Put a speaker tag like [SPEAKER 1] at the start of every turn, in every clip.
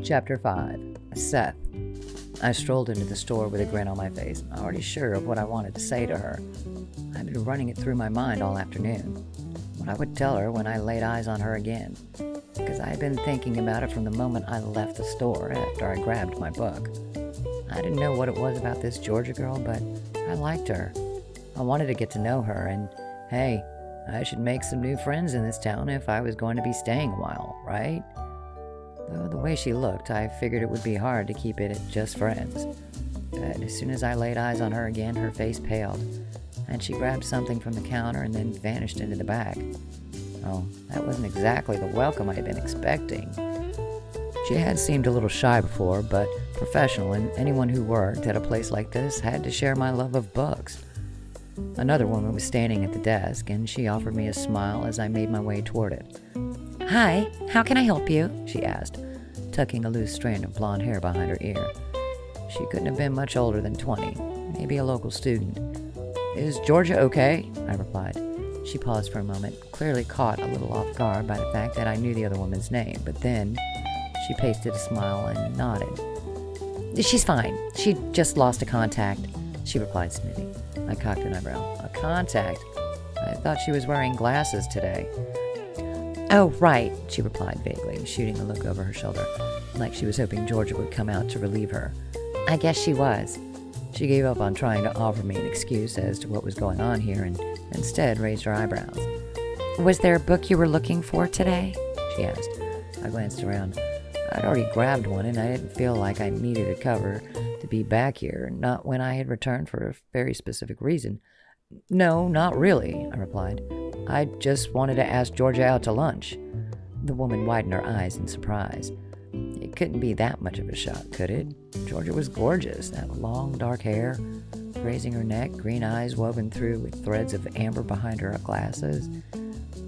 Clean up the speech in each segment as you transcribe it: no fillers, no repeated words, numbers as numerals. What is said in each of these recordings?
[SPEAKER 1] Chapter 5. Seth. I strolled into the store with a grin on my face, already sure of what I wanted to say to her. I'd been running it through my mind all afternoon, what I would tell her when I laid eyes on her again, because I had been thinking about it from the moment I left the store after I grabbed my book. I didn't know what it was about this Georgia girl, but I liked her. I wanted to get to know her, and hey, I should make some new friends in this town if I was going to be staying a while, right? Though the way she looked, I figured it would be hard to keep it at just friends. But as soon as I laid eyes on her again, her face paled, and she grabbed something from the counter and then vanished into the back. Oh, that wasn't exactly the welcome I had been expecting. She had seemed a little shy before, but professional, and anyone who worked at a place like this had to share my love of books. Another woman was standing at the desk, and she offered me a smile as I made my way toward it.
[SPEAKER 2] "Hi, how can I help you?"
[SPEAKER 1] she asked, tucking a loose strand of blonde hair behind her ear. She couldn't have been much older than 20, maybe a local student. "Is Georgia okay?" I replied. She paused for a moment, clearly caught a little off guard by the fact that I knew the other woman's name, but then she pasted a smile and nodded.
[SPEAKER 2] "She's fine. She just lost a contact," she replied, sniffing.
[SPEAKER 1] I cocked an eyebrow. "A contact? I thought she was wearing glasses today."
[SPEAKER 2] "Oh, right," she
[SPEAKER 1] replied vaguely, shooting a look over her shoulder, like she was hoping Georgia would come out to relieve her.
[SPEAKER 2] "I guess she was."
[SPEAKER 1] She gave up on trying to offer me an excuse as to what was going on here and instead raised her eyebrows.
[SPEAKER 2] "Was there a book you were looking for today?"
[SPEAKER 1] she asked. I glanced around. I'd already grabbed one, and I didn't feel like I needed a cover to be back here, not when I had returned for a very specific reason. "No, not really," I replied. "I just wanted to ask Georgia out to lunch." The woman widened her eyes in surprise. It couldn't be that much of a shock, could it? Georgia was gorgeous, that long, dark hair, grazing her neck, green eyes woven through with threads of amber behind her glasses.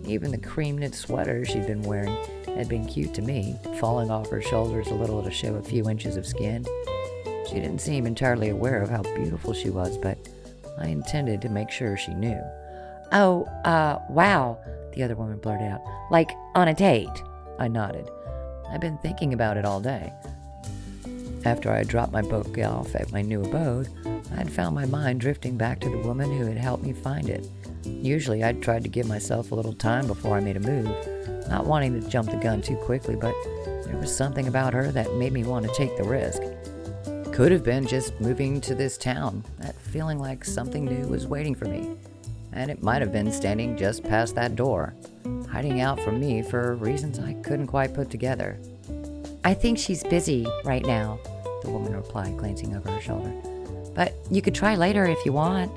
[SPEAKER 1] Even the cream-knit sweater she'd been wearing had been cute to me, falling off her shoulders a little to show a few inches of skin. She didn't seem entirely aware of how beautiful she was, but I intended to make sure she knew.
[SPEAKER 2] "Oh, wow," the other woman blurted out. "Like, on a date?"
[SPEAKER 1] I nodded. I'd been thinking about it all day. After I had dropped my book off at my new abode, I had found my mind drifting back to the woman who had helped me find it. Usually I'd tried to give myself a little time before I made a move, not wanting to jump the gun too quickly, but there was something about her that made me want to take the risk. Could have been just moving to this town, that feeling like something new was waiting for me. And it might have been standing just past that door, hiding out from me for reasons I couldn't quite put together.
[SPEAKER 2] "I think she's busy right now," the woman replied, glancing over her shoulder. "But you could try later if you want."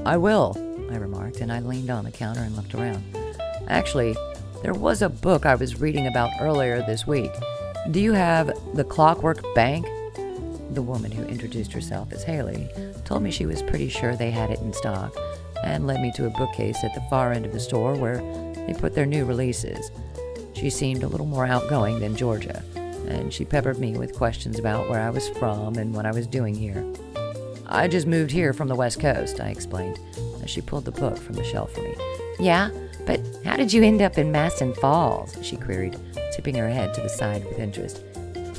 [SPEAKER 1] "I will," I remarked, and I leaned on the counter and looked around. "Actually, there was a book I was reading about earlier this week. Do you have The Clockwork Bank?" The woman who introduced herself as Haley told me she was pretty sure they had it in stock, and led me to a bookcase at the far end of the store where they put their new releases. She seemed a little more outgoing than Georgia, and she peppered me with questions about where I was from and what I was doing here. "I just moved here from the West Coast," I explained, as she pulled the book from the shelf for me.
[SPEAKER 2] "Yeah, but how did you end up in Mastin Falls?" she queried, tipping her head to the side with interest.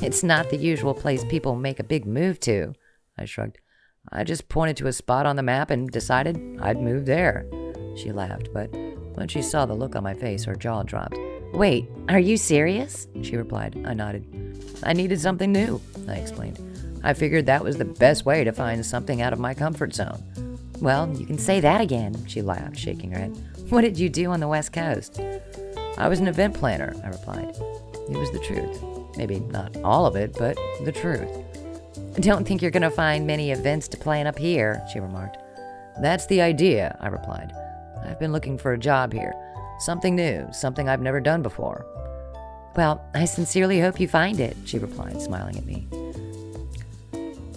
[SPEAKER 2] "It's not the usual place people make a big move to."
[SPEAKER 1] I shrugged. "I just pointed to a spot on the map and decided I'd move there." She laughed, but when she saw the look on my face, her jaw dropped.
[SPEAKER 2] "Wait, are you serious?"
[SPEAKER 1] she replied. I nodded. "I needed something new," I explained. "I figured that was the best way to find something out of my comfort zone."
[SPEAKER 2] "Well, you can say that again," she laughed, shaking her head. "What did you do on the West Coast?"
[SPEAKER 1] "I was an event planner," I replied. It was the truth. Maybe not all of it, but the truth.
[SPEAKER 2] "Don't think you're going to find many events to plan up here," she remarked.
[SPEAKER 1] "That's the idea," I replied. "I've been looking for a job here. Something new, something I've never done before."
[SPEAKER 2] "Well, I sincerely hope you find it," she replied, smiling at me.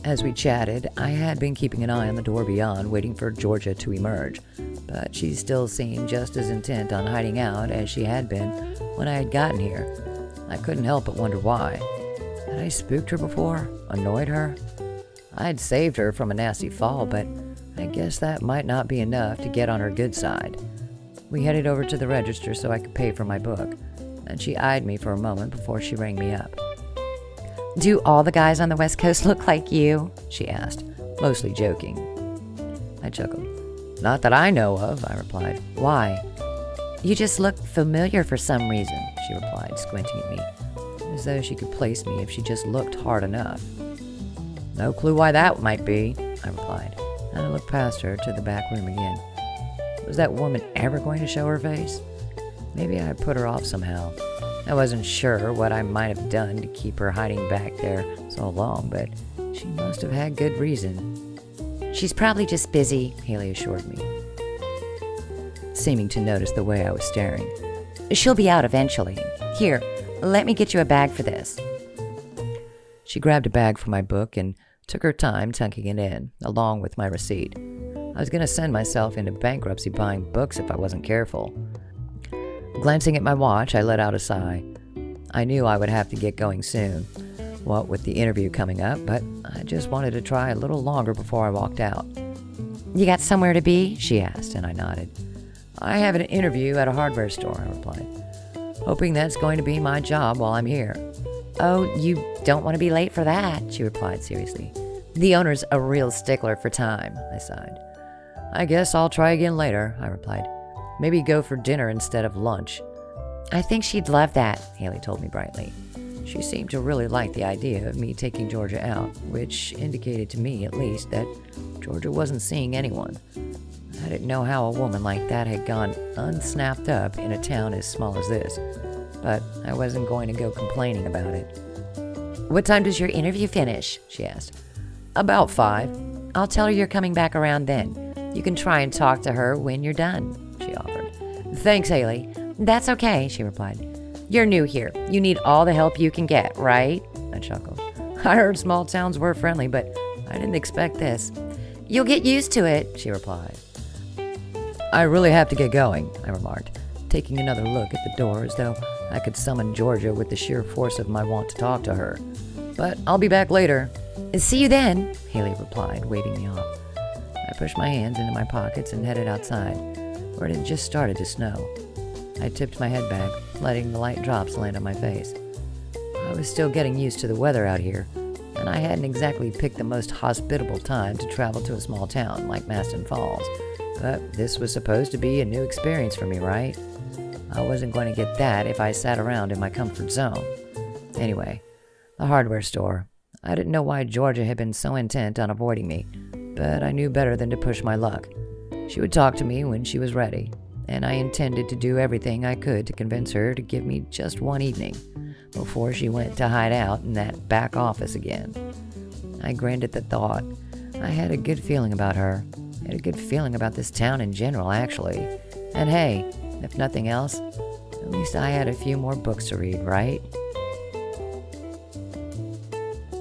[SPEAKER 1] As we chatted, I had been keeping an eye on the door beyond, waiting for Georgia to emerge, but she still seemed just as intent on hiding out as she had been when I had gotten here. I couldn't help but wonder why. Had I spooked her before? Annoyed her? I had saved her from a nasty fall, but I guess that might not be enough to get on her good side. We headed over to the register so I could pay for my book, and she eyed me for a moment before she rang me up.
[SPEAKER 2] Do all the guys on the West Coast look like you? She asked, mostly joking. I chuckled. Not that I know of, I replied. Why? You just look familiar for some reason, she replied, squinting at me, as though she could place me if she just looked hard enough. No clue why that might be, I replied, and I looked past her to the back room again. Was that woman ever going to show her face? Maybe I put her off somehow. I wasn't sure what I might have done to keep her hiding back there so long, but she must have had good reason.
[SPEAKER 3] She's probably just busy,
[SPEAKER 2] Haley assured me, seeming to notice the way I was staring.
[SPEAKER 3] She'll be out eventually. Here, let me get you a bag for this.
[SPEAKER 2] She grabbed a bag from my book and took her time tucking it in, along with my receipt. I was going to send myself into bankruptcy buying books if I wasn't careful. Glancing at my watch, I let out a sigh. I knew I would have to get going soon, what with the interview coming up, but I just wanted to try a little longer before I walked out.
[SPEAKER 3] You got somewhere to be?
[SPEAKER 2] She asked, and I nodded. I have an interview at a hardware store, I replied, hoping that's going to be my job while I'm here.
[SPEAKER 3] Oh, you don't want to be late for that, she replied seriously. The owner's a real stickler for time,
[SPEAKER 2] I sighed. I guess I'll try again later, I replied. Maybe go for dinner instead of lunch.
[SPEAKER 3] I think she'd love that,
[SPEAKER 2] Haley told me brightly. She seemed to really like the idea of me taking Georgia out, which indicated to me, at least, that Georgia wasn't seeing anyone. I didn't know how a woman like that had gone unsnapped up in a town as small as this, but I wasn't going to go complaining about it.
[SPEAKER 3] What time does your interview finish? She asked.
[SPEAKER 2] About 5.
[SPEAKER 3] I'll tell her you're coming back around then. You can try and talk to her when you're done, she offered.
[SPEAKER 2] Thanks, Haley.
[SPEAKER 3] That's okay, she replied. You're new here. You need all the help you can get, right?
[SPEAKER 2] I chuckled. I heard small towns were friendly, but I didn't expect this.
[SPEAKER 3] You'll get used to it, she replied.
[SPEAKER 2] I really have to get going, I remarked, taking another look at the door as though I could summon Georgia with the sheer force of my want to talk to her. But I'll be back later.
[SPEAKER 3] See you then,
[SPEAKER 2] Haley replied, waving me off. I pushed my hands into my pockets and headed outside, where it had just started to snow. I tipped my head back, letting the light drops land on my face. I was still getting used to the weather out here, and I hadn't exactly picked the most hospitable time to travel to a small town like Mastin Falls. But this was supposed to be a new experience for me, right? I wasn't going to get that if I sat around in my comfort zone. Anyway, the hardware store. I didn't know why Georgia had been so intent on avoiding me, but I knew better than to push my luck. She would talk to me when she was ready, and I intended to do everything I could to convince her to give me just one evening before she went to hide out in that back office again. I grinned at the thought. I had a good feeling about her. I had a good feeling about this town in general, actually. And hey, if nothing else, at least I had a few more books to read, right?